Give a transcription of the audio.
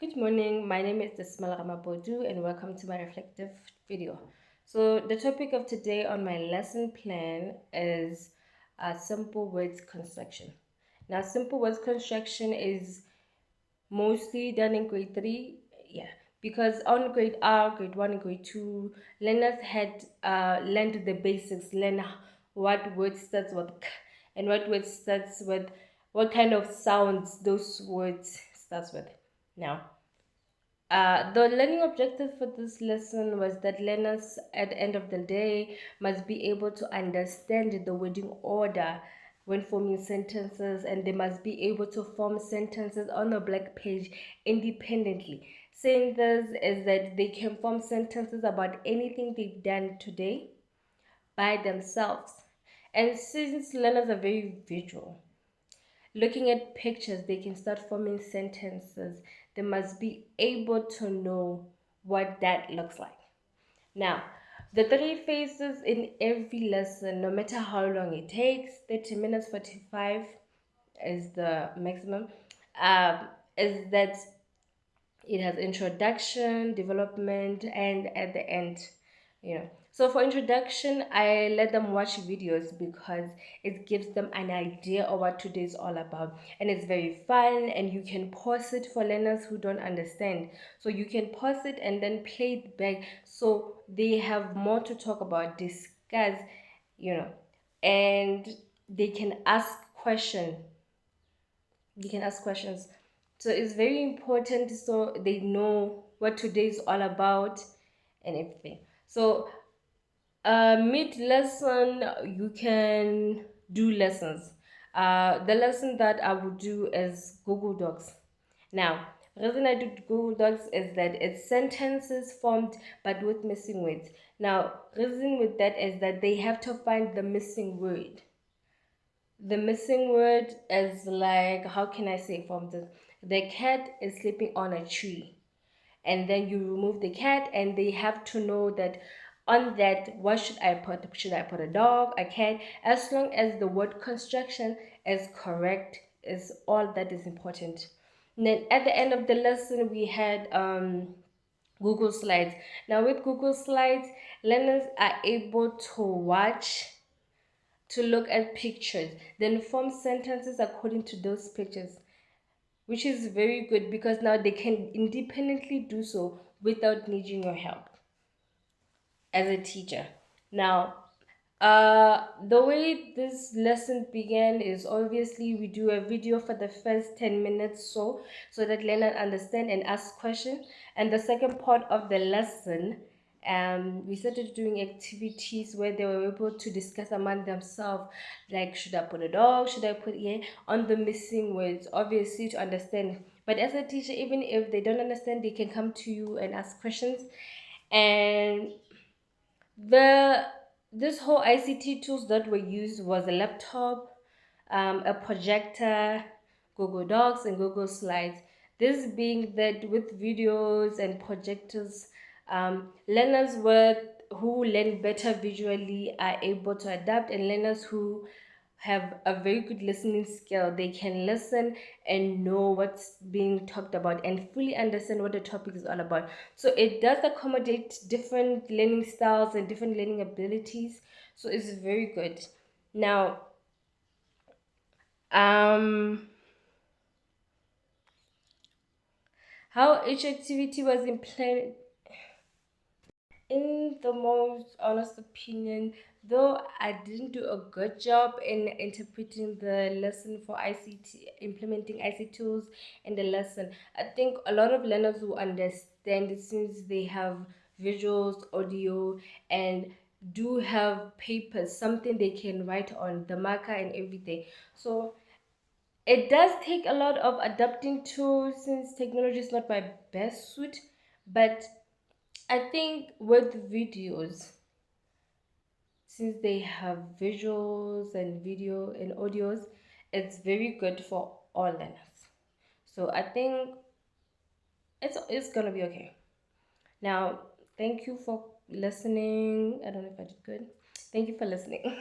Good morning, my name is Desmala Ramapodu and welcome to my reflective video. So the topic of today on my lesson plan is simple words construction. Now simple words construction is mostly done in grade 3, yeah, because on grade R, grade 1 and grade 2, learners had learned the basics, learn what word starts with k and what word starts with, what kind of sounds those words starts with. Now the learning objective for this lesson was that learners at the end of the day must be able to understand the wording order when forming sentences, and they must be able to form sentences on a blank page independently. Saying this is that they can form sentences about anything they've done today by themselves. And since learners are very visual, looking at pictures, they can start forming sentences. They must be able to know what that looks like. Now, the three phases in every lesson, no matter how long it takes, 30 minutes, 45 is the maximum, is that it has introduction, development, and at the end, so for introduction, I let them watch videos because it gives them an idea of what today is all about, and it's very fun, and you can pause it for learners who don't understand. So you can pause it and then play it back so they have more to talk about, discuss, you know and they can ask questions. So it's very important so they know what today is all about and everything. So mid lesson you can do lessons. The lesson that I would do is Google Docs. Now, the reason I do Google Docs is that it's sentences formed but with missing words. Now, reason with that is that they have to find the missing word. The missing word is like, how can I say from the cat is sleeping on a tree, and then you remove the cat, and they have to know that on that, what should I put a dog, a cat, as long as the word construction is correct is all that is important. And then at the end of the lesson we had Google Slides. Now with Google Slides, learners are able to watch, to look at pictures, then form sentences according to those pictures, which is very good because now they can independently do so without needing your help as a teacher. Now, the way this lesson began is obviously we do a video for the first 10 minutes so that learners understand and ask questions. And the second part of the lesson, we started doing activities where they were able to discuss among themselves, like should I put a dog, should I put on the missing words, obviously to understand. But as a teacher, even if they don't understand, they can come to you and ask questions. And the this whole ICT tools that were used was a laptop, a projector, Google Docs, and Google Slides. This being that with videos and projectors, learners who learn better visually are able to adapt, and learners who have a very good listening skill, they can listen and know what's being talked about and fully understand what the topic is all about. So it does accommodate different learning styles and different learning abilities, so it's very good. Now, how each activity was implemented, in the most honest opinion, though I didn't do a good job in interpreting the lesson for ICT, implementing ICT tools in the lesson, I think a lot of learners will understand it since they have visuals, audio, and do have papers, something they can write on, the marker and everything. So it does take a lot of adapting to since technology is not my best suit, but I think with videos, since they have visuals and video and audios, it's very good for all learners. So I think it's gonna be okay. Now, thank you for listening. I don't know if I did good. Thank you for listening.